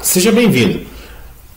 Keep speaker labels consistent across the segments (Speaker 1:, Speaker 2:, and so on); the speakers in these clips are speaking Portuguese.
Speaker 1: seja bem-vindo.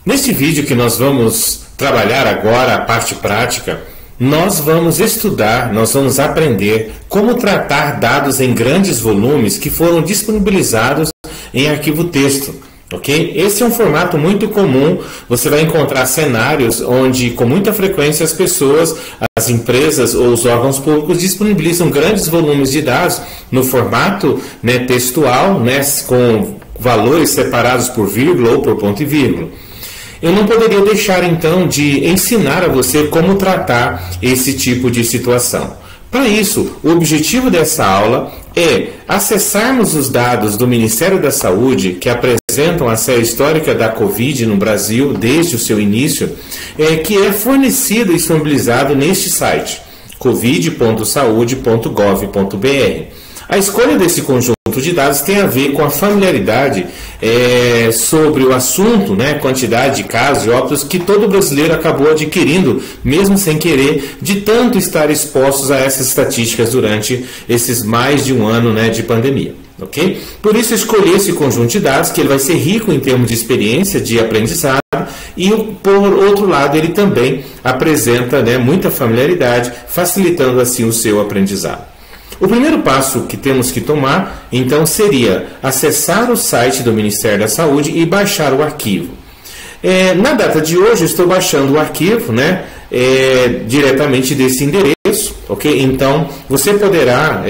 Speaker 1: Neste vídeo que nós vamos trabalhar agora a parte prática, nós vamos estudar, nós vamos aprender como tratar dados em grandes volumes que foram disponibilizados em arquivo texto. Ok? Esse é um formato muito comum. Você vai encontrar cenários onde com muita frequência as pessoas, as empresas ou os órgãos públicos disponibilizam grandes volumes de dados no formato textual, com valores separados por vírgula ou por ponto e vírgula. Eu não poderia deixar então de ensinar a você como tratar esse tipo de situação. Para isso, o objetivo dessa aula é acessarmos os dados do Ministério da Saúde que apresentam a série histórica da Covid no Brasil desde o seu início, que é fornecido e disponibilizado neste site, covid.saude.gov.br. A escolha desse conjunto de dados tem a ver com a familiaridade sobre o assunto, quantidade de casos e óbitos que todo brasileiro acabou adquirindo, mesmo sem querer, de tanto estar expostos a essas estatísticas durante esses mais de um ano de pandemia. Okay? Por isso, escolhi esse conjunto de dados, que ele vai ser rico em termos de experiência, de aprendizado, e, por outro lado, ele também apresenta muita familiaridade, facilitando assim o seu aprendizado. O primeiro passo que temos que tomar, então, seria acessar o site do Ministério da Saúde e baixar o arquivo. Na data de hoje, eu estou baixando o arquivo diretamente desse endereço, ok? Então, você poderá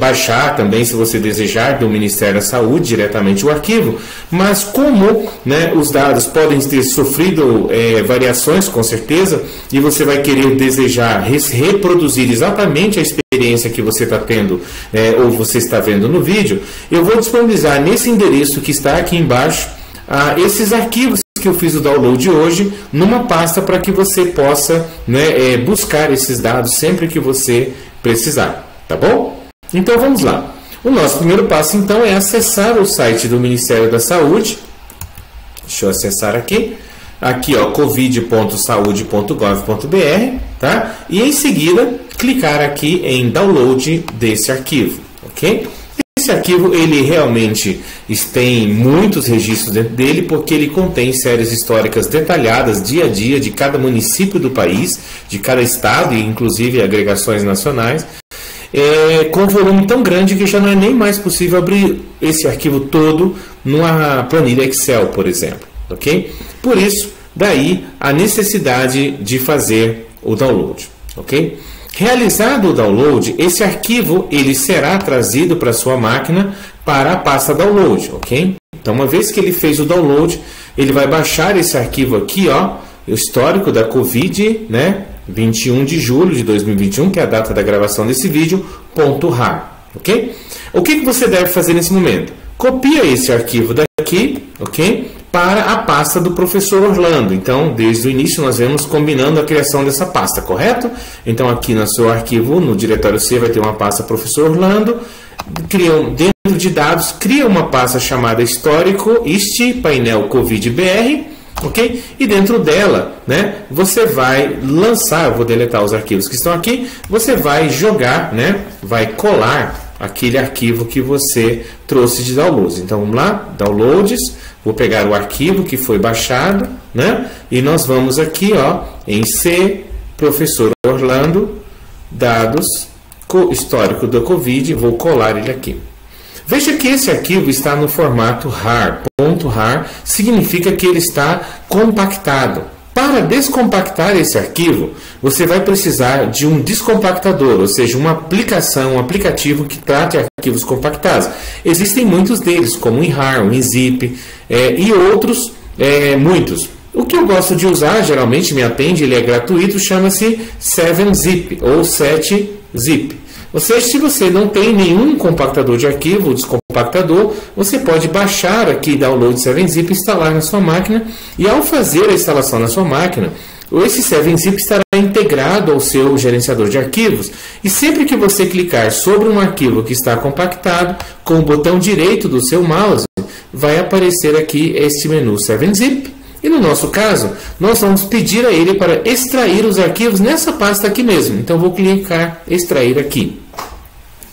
Speaker 1: baixar também, se você desejar, do Ministério da Saúde diretamente o arquivo, mas como os dados podem ter sofrido variações, com certeza, e você vai querer desejar reproduzir exatamente a experiência que você está tendo ou você está vendo no vídeo, eu vou disponibilizar nesse endereço que está aqui embaixo esses arquivos que eu fiz o download hoje numa pasta para que você possa buscar esses dados sempre que você precisar, tá bom? Então vamos lá. O nosso primeiro passo então é acessar o site do Ministério da Saúde. Deixa eu acessar aqui. Aqui, covid.saude.gov.br, tá? E em seguida clicar aqui em download desse arquivo, ok? Esse arquivo, ele realmente tem muitos registros dentro dele, porque ele contém séries históricas detalhadas dia a dia de cada município do país, de cada estado e inclusive agregações nacionais, com um volume tão grande que já não é nem mais possível abrir esse arquivo todo numa planilha Excel, por exemplo, ok? Por isso, daí a necessidade de fazer o download, ok? Realizado o download, esse arquivo ele será trazido para a sua máquina para a pasta download, ok? Então, uma vez que ele fez o download, ele vai baixar esse arquivo aqui, o histórico da Covid, 21 de julho de 2021, que é a data da gravação desse vídeo, .rar, ok? O que você deve fazer nesse momento? Copia esse arquivo daqui, ok? Para a pasta do professor Orlando. Então, desde o início, nós vemos combinando a criação dessa pasta, correto? Então, aqui no seu arquivo, no diretório C, vai ter uma pasta professor Orlando. Dentro de dados, cria uma pasta chamada histórico, painel COVID-BR, ok? E dentro dela, você vai lançar, eu vou deletar os arquivos que estão aqui, você vai jogar, vai colar aquele arquivo que você trouxe de downloads. Então, vamos lá, downloads. Vou pegar o arquivo que foi baixado, e nós vamos aqui, em C, professor Orlando, dados, histórico da Covid, vou colar ele aqui. Veja que esse arquivo está no formato RAR. .rar significa que ele está compactado. Para descompactar esse arquivo, você vai precisar de um descompactador, ou seja, uma aplicação, um aplicativo que trate arquivos compactados. Existem muitos deles, como o WinRAR, o WinZip e outros, muitos. O que eu gosto de usar, geralmente me atende, ele é gratuito, chama-se 7-Zip ou 7-Zip. Ou seja, se você não tem nenhum compactador de arquivo, descompactador, você pode baixar aqui download 7-Zip, instalar na sua máquina, e ao fazer a instalação na sua máquina, esse 7-Zip estará integrado ao seu gerenciador de arquivos, e sempre que você clicar sobre um arquivo que está compactado, com o botão direito do seu mouse, vai aparecer aqui este menu 7-Zip, e no nosso caso, nós vamos pedir a ele para extrair os arquivos nessa pasta aqui mesmo. Então, vou clicar extrair aqui.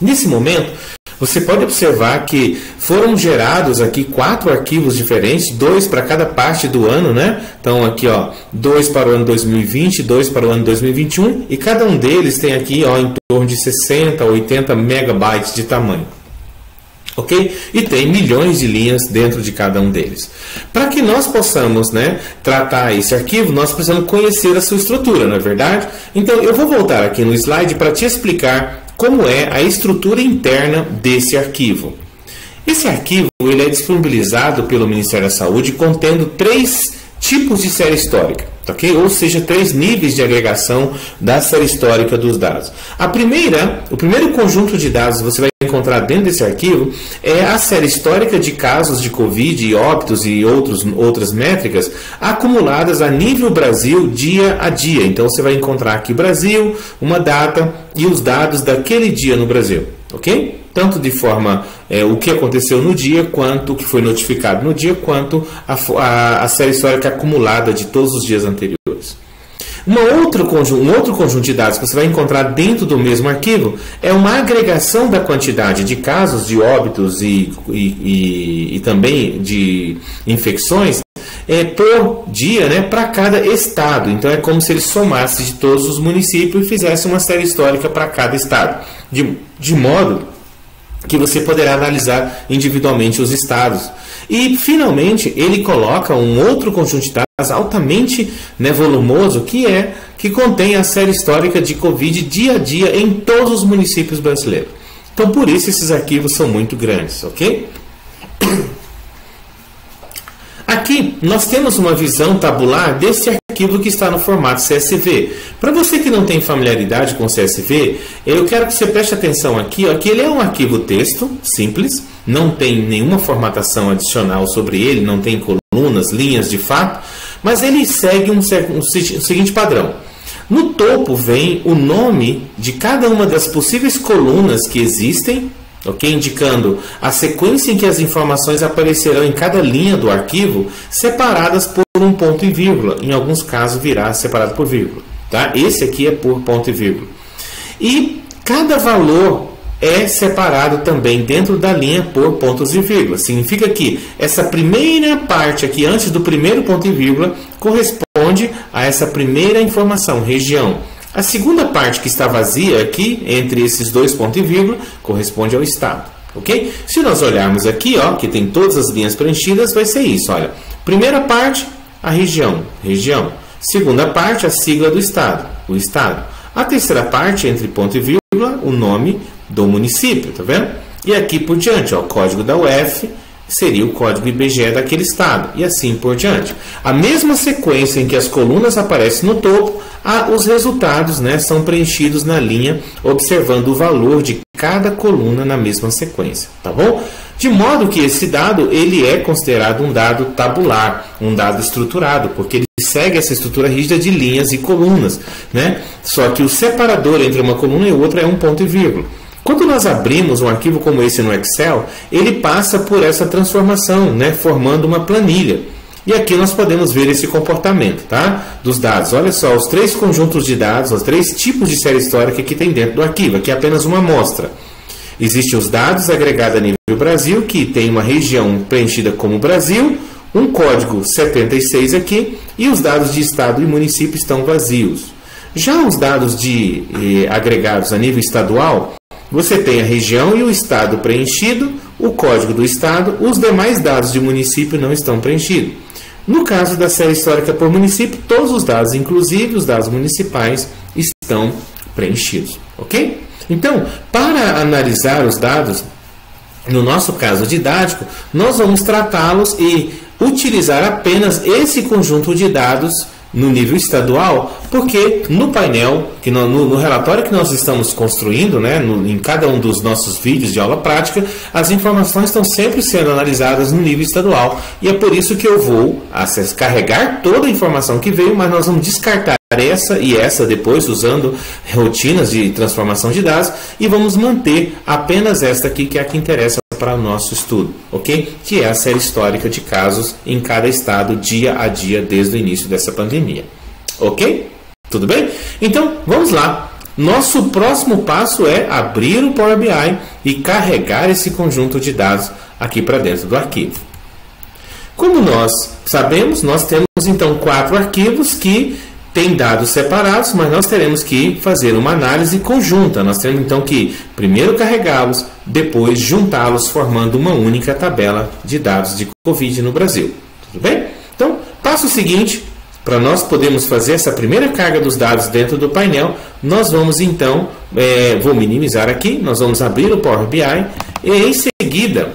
Speaker 1: Nesse momento, você pode observar que foram gerados aqui 4 arquivos diferentes, 2 para cada parte do ano, né? Então aqui, ó, 2 para o ano 2020, 2 para o ano 2021, e cada um deles tem aqui, ó, em torno de 60 a 80 megabytes de tamanho. Ok? E tem milhões de linhas dentro de cada um deles. Para que nós possamos, né, tratar esse arquivo, nós precisamos conhecer a sua estrutura, não é verdade? Então eu vou voltar aqui no slide para te explicar como é a estrutura interna desse arquivo. Esse arquivo ele é disponibilizado pelo Ministério da Saúde contendo 3 tipos de série histórica, ok? Ou seja, 3 níveis de agregação da série histórica dos dados. O primeiro conjunto de dados que você vai encontrar dentro desse arquivo é a série histórica de casos de Covid e óbitos e outras métricas acumuladas a nível Brasil dia a dia. Então você vai encontrar aqui Brasil, uma data e os dados daquele dia no Brasil, ok? Tanto de forma o que aconteceu no dia, quanto o que foi notificado no dia, quanto a série histórica acumulada de todos os dias anteriores. Um outro conjunto de dados que você vai encontrar dentro do mesmo arquivo é uma agregação da quantidade de casos de óbitos e também de infecções por dia, né, para cada estado. Então é como se ele somasse de todos os municípios e fizesse uma série histórica para cada estado, de modo que você poderá analisar individualmente os estados. E, finalmente, ele coloca um outro conjunto de dados altamente, né, volumoso, que contém a série histórica de Covid dia a dia em todos os municípios brasileiros. Então, por isso, esses arquivos são muito grandes, ok? Aqui, nós temos uma visão tabular desse arquivo que está no formato CSV. Para você que não tem familiaridade com CSV, eu quero que você preste atenção aqui, ó, que ele é um arquivo texto, simples, não tem nenhuma formatação adicional sobre ele, não tem colunas, linhas de fato, mas ele segue um seguinte padrão. No topo vem o nome de cada uma das possíveis colunas que existem, ok? Indicando a sequência em que as informações aparecerão em cada linha do arquivo, separadas por um ponto e vírgula. Em alguns casos virá separado por vírgula. Tá? Esse aqui é por ponto e vírgula. E cada valor é separado também dentro da linha por pontos e vírgulas. Significa que essa primeira parte aqui, antes do primeiro ponto e vírgula, corresponde a essa primeira informação, região. A segunda parte que está vazia aqui, entre esses 2 pontos e vírgula, corresponde ao estado, ok? Se nós olharmos aqui, ó, que tem todas as linhas preenchidas, vai ser isso, olha. Primeira parte, a região, região. Segunda parte, a sigla do estado, o estado. A terceira parte, entre ponto e vírgula, o nome do município, tá vendo? E aqui por diante, ó, código da UF, seria o código IBGE daquele estado, e assim por diante. A mesma sequência em que as colunas aparecem no topo, os resultados, né, são preenchidos na linha, observando o valor de cada coluna na mesma sequência, tá bom? De modo que esse dado ele é considerado um dado tabular, um dado estruturado, porque ele segue essa estrutura rígida de linhas e colunas, né? Só que o separador entre uma coluna e outra é um ponto e vírgula. Quando nós abrimos um arquivo como esse no Excel, ele passa por essa transformação, né, formando uma planilha. E aqui nós podemos ver esse comportamento, tá, dos dados. Olha só, os 3 conjuntos de dados, os 3 tipos de série histórica que tem dentro do arquivo. Aqui é apenas uma amostra. Existem os dados agregados a nível Brasil, que tem uma região preenchida como Brasil, um código 76 aqui, e os dados de estado e município estão vazios. Já os dados agregados a nível estadual, você tem a região e o estado preenchido, o código do estado, os demais dados de município não estão preenchidos. No caso da série histórica por município, todos os dados, inclusive os dados municipais, estão preenchidos, ok? Então, para analisar os dados, no nosso caso didático, nós vamos tratá-los e utilizar apenas esse conjunto de dados no nível estadual, porque no painel, no relatório que nós estamos construindo, né, em cada um dos nossos vídeos de aula prática, as informações estão sempre sendo analisadas no nível estadual, e é por isso que eu vou carregar toda a informação que veio, mas nós vamos descartar essa e essa depois, usando rotinas de transformação de dados, e vamos manter apenas esta aqui, que é a que interessa para o nosso estudo, ok? Que é a série histórica de casos em cada estado, dia a dia, desde o início dessa pandemia, ok? Tudo bem? Então, vamos lá. Nosso próximo passo é abrir o Power BI e carregar esse conjunto de dados aqui para dentro do arquivo. Como nós sabemos, nós temos então 4 arquivos que têm dados separados, mas nós teremos que fazer uma análise conjunta. Nós temos então que primeiro carregá-los, depois juntá-los, formando uma única tabela de dados de Covid no Brasil. Tudo bem? Então, passo seguinte, para nós podermos fazer essa primeira carga dos dados dentro do painel, nós vamos então, vou minimizar aqui, nós vamos abrir o Power BI e em seguida,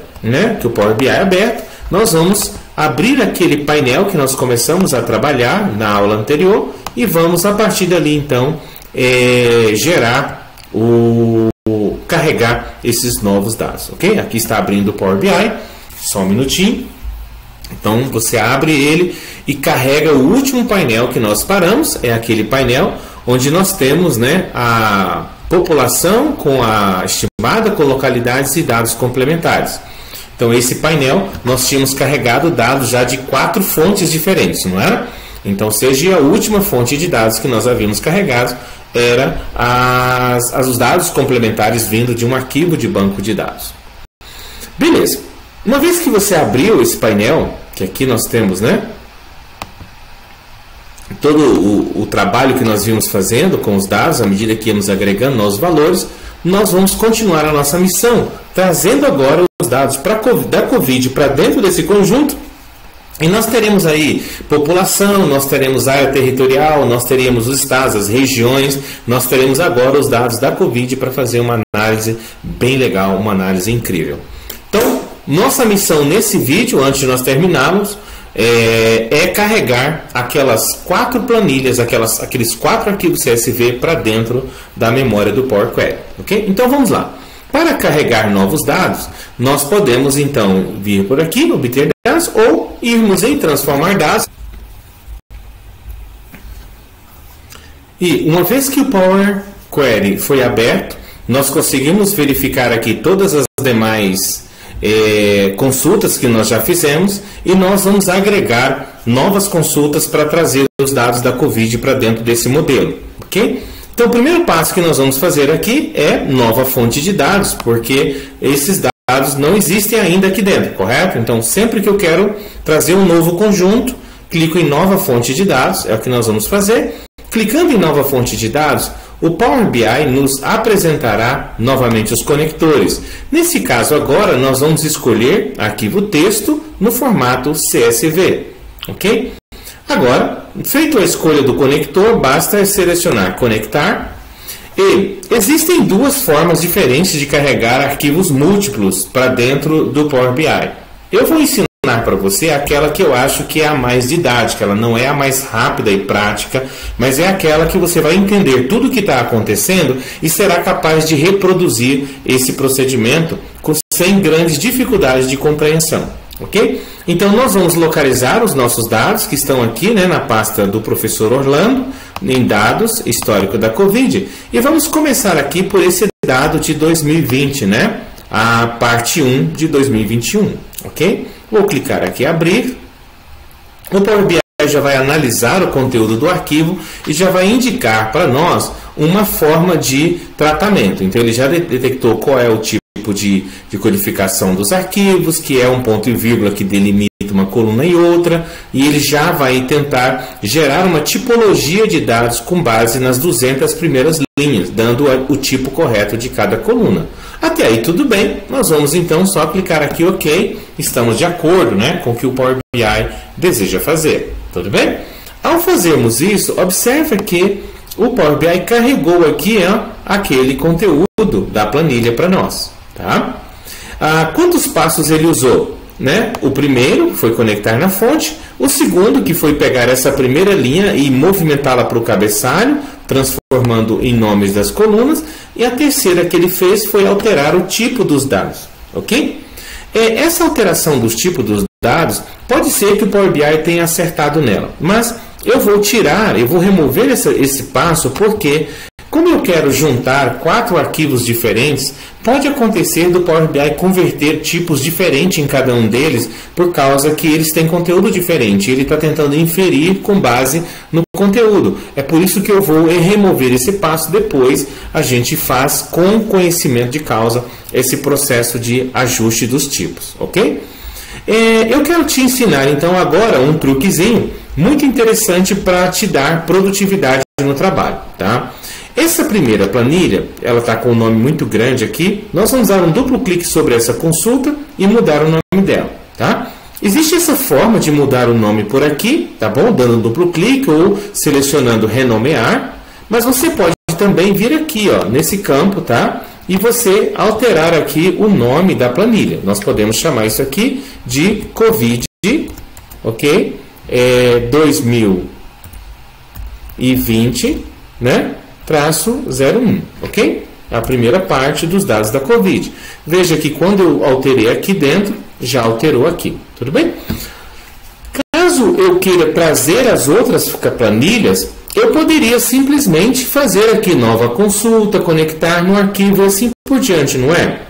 Speaker 1: que o Power BI é aberto, nós vamos abrir aquele painel que nós começamos a trabalhar na aula anterior e vamos a partir dali então carregar esses novos dados, ok? Aqui está abrindo o Power BI, só um minutinho. Então você abre ele e carrega o último painel que nós paramos, é aquele painel onde nós temos a população com a estimada, com localidades e dados complementares. Então esse painel nós tínhamos carregado dados já de 4 fontes diferentes, não era? Então seja a última fonte de dados que nós havíamos carregado era os dados complementares vindo de um arquivo de banco de dados. Beleza. Uma vez que você abriu esse painel, que aqui nós temos, todo o trabalho que nós vimos fazendo com os dados, à medida que íamos agregando novos valores, nós vamos continuar a nossa missão, trazendo agora os dados da Covid para dentro desse conjunto, e nós teremos aí população, nós teremos área territorial, nós teremos os estados, as regiões, nós teremos agora os dados da Covid para fazer uma análise bem legal, uma análise incrível. Então, nossa missão nesse vídeo, antes de nós terminarmos, é carregar aquelas 4 planilhas, aqueles 4 arquivos CSV para dentro da memória do Power Query. Okay? Então vamos lá. Para carregar novos dados, nós podemos então vir por aqui, obter dados, ou irmos em transformar dados. E uma vez que o Power Query foi aberto, nós conseguimos verificar aqui todas as demais consultas que nós já fizemos e nós vamos agregar novas consultas para trazer os dados da Covid para dentro desse modelo, ok? Então o primeiro passo que nós vamos fazer aqui é nova fonte de dados, porque esses dados não existem ainda aqui dentro, correto? Então sempre que eu quero trazer um novo conjunto, clico em nova fonte de dados, é o que nós vamos fazer. Clicando em nova fonte de dados, o Power BI nos apresentará novamente os conectores. Nesse caso agora, nós vamos escolher arquivo texto no formato CSV. Ok? Agora, feito a escolha do conector, basta selecionar conectar. E existem 2 formas diferentes de carregar arquivos múltiplos para dentro do Power BI. Eu vou ensinar para você aquela que eu acho que é a mais didática, ela não é a mais rápida e prática, mas é aquela que você vai entender tudo o que está acontecendo e será capaz de reproduzir esse procedimento sem grandes dificuldades de compreensão, ok? Então nós vamos localizar os nossos dados que estão aqui na pasta do professor Orlando, em dados, histórico da Covid, e vamos começar aqui por esse dado de 2020, a parte 1 de 2021, ok? Vou clicar aqui em abrir. O Power BI já vai analisar o conteúdo do arquivo e já vai indicar para nós uma forma de tratamento. Então ele já detectou qual é o tipo de codificação dos arquivos, que é um ponto e vírgula que delimita uma coluna e outra, e ele já vai tentar gerar uma tipologia de dados com base nas 200 primeiras linhas, dando o tipo correto de cada coluna. Até aí tudo bem, nós vamos então só clicar aqui OK, estamos de acordo com o que o Power BI deseja fazer, tudo bem? Ao fazermos isso, observe que o Power BI carregou aqui aquele conteúdo da planilha para nós, tá? Quantos passos ele usou? O primeiro foi conectar na fonte, o segundo que foi pegar essa primeira linha e movimentá-la para o cabeçalho, transformando em nomes das colunas, e a terceira que ele fez foi alterar o tipo dos dados, ok? Essa alteração dos tipos dos dados, pode ser que o Power BI tenha acertado nela, mas eu vou remover esse passo porque, como eu quero juntar 4 arquivos diferentes, pode acontecer do Power BI converter tipos diferentes em cada um deles, por causa que eles têm conteúdo diferente. Ele está tentando inferir com base no conteúdo. É por isso que eu vou remover esse passo, depois a gente faz com conhecimento de causa esse processo de ajuste dos tipos, ok? Eu quero te ensinar então agora um truquezinho muito interessante para te dar produtividade no trabalho, tá? Essa primeira planilha, ela está com um nome muito grande aqui. Nós vamos dar um duplo clique sobre essa consulta e mudar o nome dela, tá? Existe essa forma de mudar o nome por aqui, tá bom? Dando um duplo clique ou selecionando renomear, mas você pode também vir aqui, ó, nesse campo, tá? E você alterar aqui o nome da planilha. Nós podemos chamar isso aqui de COVID, ok? 2020, né? Traço 01, ok? A primeira parte dos dados da COVID. Veja que quando eu alterei aqui dentro, já alterou aqui, tudo bem? Caso eu queira trazer as outras planilhas, eu poderia simplesmente fazer aqui nova consulta, conectar no arquivo e assim por diante, não é?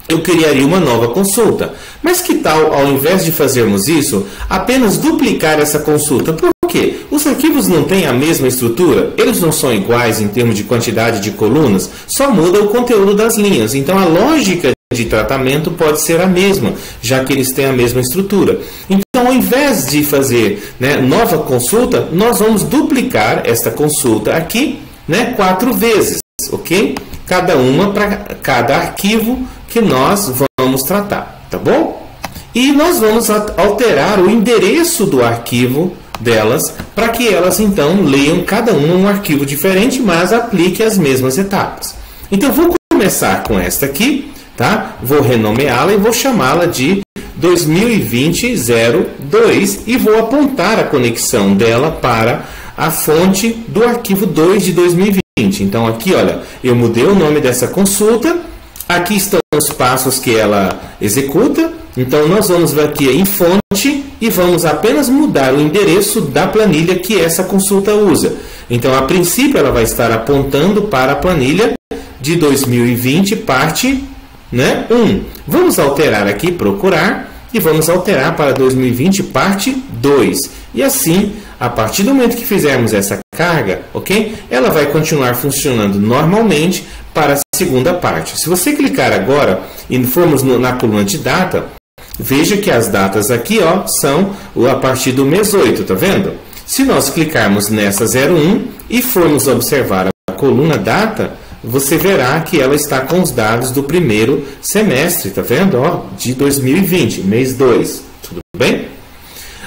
Speaker 1: Eu criaria uma nova consulta. Mas que tal, ao invés de fazermos isso, apenas duplicar essa consulta? Por quê? Os arquivos não têm a mesma estrutura, eles não são iguais em termos de quantidade de colunas, só muda o conteúdo das linhas. Então a lógica de tratamento pode ser a mesma, já que eles têm a mesma estrutura. Então, ao invés de fazer, né, nova consulta, nós vamos duplicar esta consulta aqui, né, 4 vezes, ok? Cada uma para cada arquivo que nós vamos tratar, tá bom? E nós vamos alterar o endereço do arquivo delas para que elas então leiam cada uma um arquivo diferente, mas aplique as mesmas etapas. Então, vou começar com esta aqui. Tá? Vou renomeá-la e vou chamá-la de 2020-02 e vou apontar a conexão dela para a fonte do arquivo 2 de 2020. Então aqui, olha, eu mudei o nome dessa consulta, aqui estão os passos que ela executa, então nós vamos aqui em fonte e vamos apenas mudar o endereço da planilha que essa consulta usa. Então a princípio ela vai estar apontando para a planilha de 2020, parte 1. Vamos alterar aqui, procurar, e vamos alterar para 2020, parte 2. E assim, a partir do momento que fizermos essa carga, ok? Ela vai continuar funcionando normalmente para a segunda parte. Se você clicar agora e formos na coluna de data, veja que as datas aqui, ó, são a partir do mês 8, tá vendo? Se nós clicarmos nessa 01 e formos observar a coluna data, você verá que ela está com os dados do primeiro semestre, tá vendo? Ó, de 2020, mês 2, tudo bem?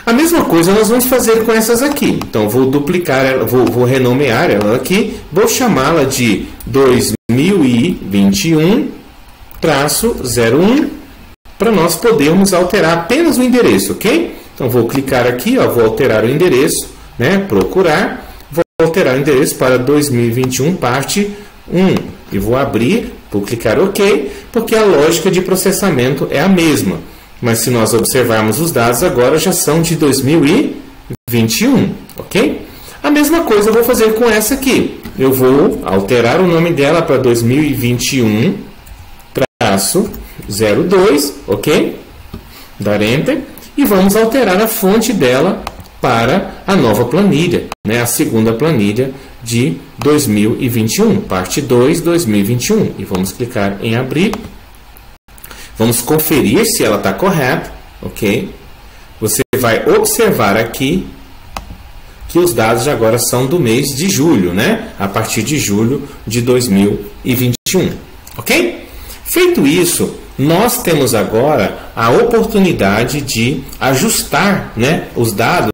Speaker 1: A mesma coisa nós vamos fazer com essas aqui. Então, vou duplicar ela, vou renomear ela aqui, vou chamá-la de 2021-01, para nós podermos alterar apenas o endereço, ok? Então, vou clicar aqui, ó, vou alterar o endereço, né? Procurar, vou alterar o endereço para 2021, parte 1 e vou abrir, vou clicar OK, porque a lógica de processamento é a mesma. Mas se nós observarmos os dados agora já são de 2021, ok? A mesma coisa eu vou fazer com essa aqui. Eu vou alterar o nome dela para 2021-02, ok? Dar Enter e vamos alterar a fonte dela para a nova planilha, né? A segunda planilha de 2021, parte 2, 2021. E vamos clicar em abrir. Vamos conferir se ela está correta, ok? Você vai observar aqui que os dados agora são do mês de julho, né? A partir de julho de 2021, ok? Feito isso, nós temos agora a oportunidade de ajustar, né, os dados,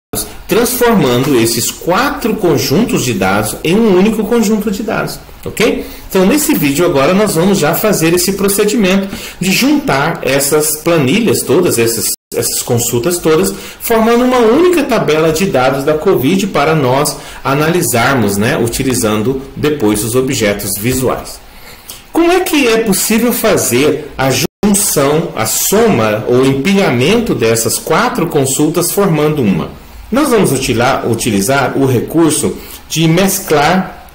Speaker 1: transformando esses 4 conjuntos de dados em um único conjunto de dados, ok? Então, nesse vídeo agora, nós vamos já fazer esse procedimento de juntar essas planilhas todas, essas consultas todas, formando uma única tabela de dados da COVID para nós analisarmos, né, utilizando depois os objetos visuais. Como é que é possível fazer a junção, a soma ou empilhamento dessas 4 consultas formando uma? Nós vamos utilizar o recurso de mesclar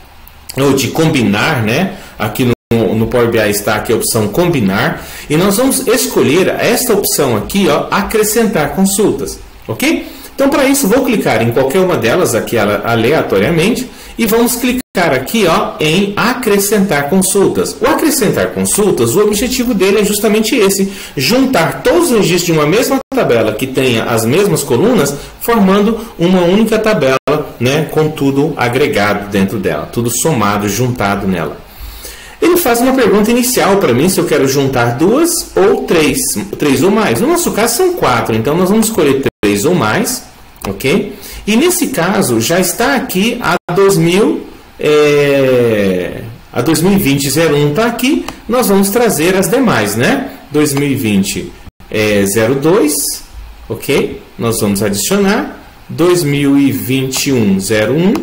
Speaker 1: ou de combinar, né? Aqui no Power BI está aqui a opção combinar e nós vamos escolher esta opção aqui, ó, acrescentar consultas, ok? Então, para isso, vou clicar em qualquer uma delas aqui aleatoriamente e vamos clicar aqui em acrescentar consultas. O acrescentar consultas, o objetivo dele é justamente esse, juntar todos os registros de uma mesma tabela que tenha as mesmas colunas, formando uma única tabela, né, com tudo agregado dentro dela, tudo somado, juntado nela. Ele faz uma pergunta inicial para mim, se eu quero juntar 2 ou 3 ou mais. No nosso caso são 4, então nós vamos escolher 3 ou mais, ok? E nesse caso já está aqui a 2020-01 está aqui, nós vamos trazer as demais, né? 2020 02, ok? Nós vamos adicionar 2021-01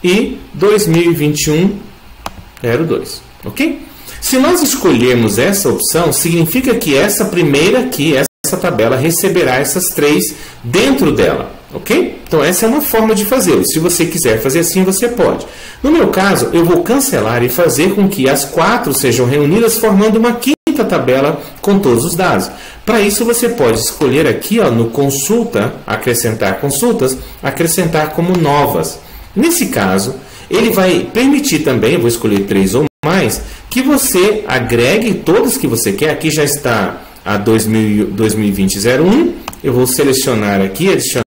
Speaker 1: e 2021-02. Ok? Se nós escolhermos essa opção, significa que essa primeira aqui, essa tabela, receberá essas 3 dentro dela. Ok? Então essa é uma forma de fazê-lo. Se você quiser fazer assim, você pode. No meu caso, eu vou cancelar e fazer com que as 4 sejam reunidas, formando uma quinta tabela com todos os dados. Para isso, você pode escolher aqui no Consulta, acrescentar consultas, acrescentar como novas. Nesse caso, ele vai permitir também, eu vou escolher 3 ou mais, que você agregue todas que você quer. Aqui já está a 2020-01, eu vou selecionar aqui, adicionar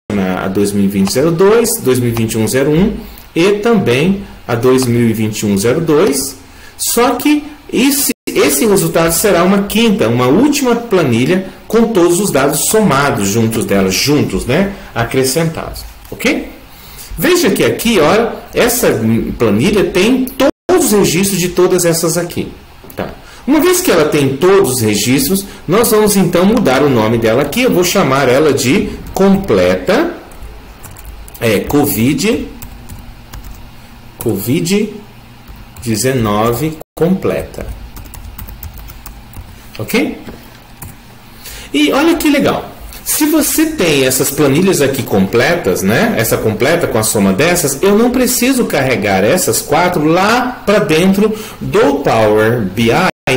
Speaker 1: a 2020-02, 2021-01 e também a 2021-02, só que esse resultado será uma quinta, uma última planilha com todos os dados somados juntos, né, acrescentados, ok? Veja que aqui, olha, essa planilha tem todos os registros de todas essas aqui. Tá? Uma vez que ela tem todos os registros, nós vamos então mudar o nome dela aqui. Eu vou chamar ela de completa Covid-19 completa. Ok? E olha que legal. Se você tem essas planilhas aqui completas, né? Essa completa com a soma dessas, eu não preciso carregar essas 4 lá para dentro do Power BI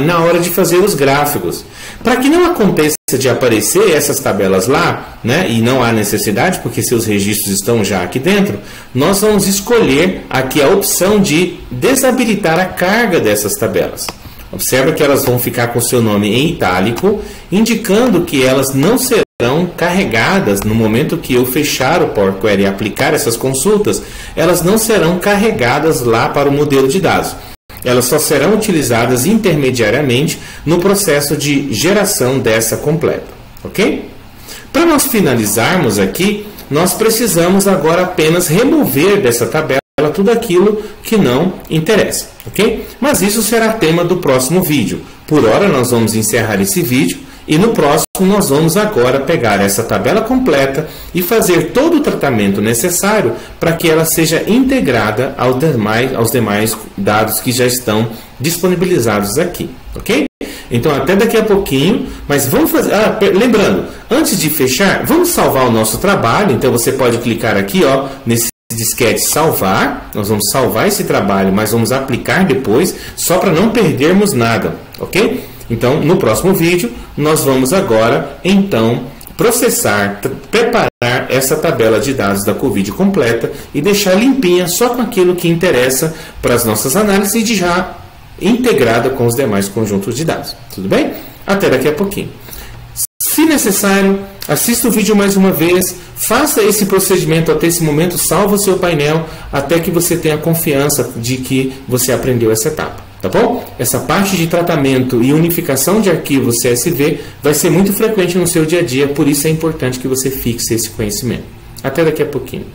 Speaker 1: na hora de fazer os gráficos. Para que não aconteça de aparecer essas tabelas lá, né? E não há necessidade, porque seus registros estão já aqui dentro, nós vamos escolher aqui a opção de desabilitar a carga dessas tabelas. Observa que elas vão ficar com seu nome em itálico, indicando que elas não serão carregadas no momento que eu fechar o Power Query e aplicar essas consultas, elas não serão carregadas lá para o modelo de dados. Elas só serão utilizadas intermediariamente no processo de geração dessa completa, ok? Para nós finalizarmos aqui, nós precisamos agora apenas remover dessa tabela tudo aquilo que não interessa, ok? Mas isso será tema do próximo vídeo. Por hora nós vamos encerrar esse vídeo e no próximo nós vamos agora pegar essa tabela completa e fazer todo o tratamento necessário para que ela seja integrada aos demais dados que já estão disponibilizados aqui, ok? Então até daqui a pouquinho, mas vamos fazer... lembrando, antes de fechar, vamos salvar o nosso trabalho. Então você pode clicar aqui nesse disquete salvar, nós vamos salvar esse trabalho, mas vamos aplicar depois, só para não perdermos nada, ok? Então, no próximo vídeo, nós vamos agora, então, processar, preparar essa tabela de dados da Covid completa e deixar limpinha só com aquilo que interessa para as nossas análises e já integrada com os demais conjuntos de dados. Tudo bem? Até daqui a pouquinho. Se necessário, assista o vídeo mais uma vez, faça esse procedimento até esse momento, salva o seu painel até que você tenha confiança de que você aprendeu essa etapa. Tá bom? Essa parte de tratamento e unificação de arquivos CSV vai ser muito frequente no seu dia a dia, por isso é importante que você fixe esse conhecimento. Até daqui a pouquinho.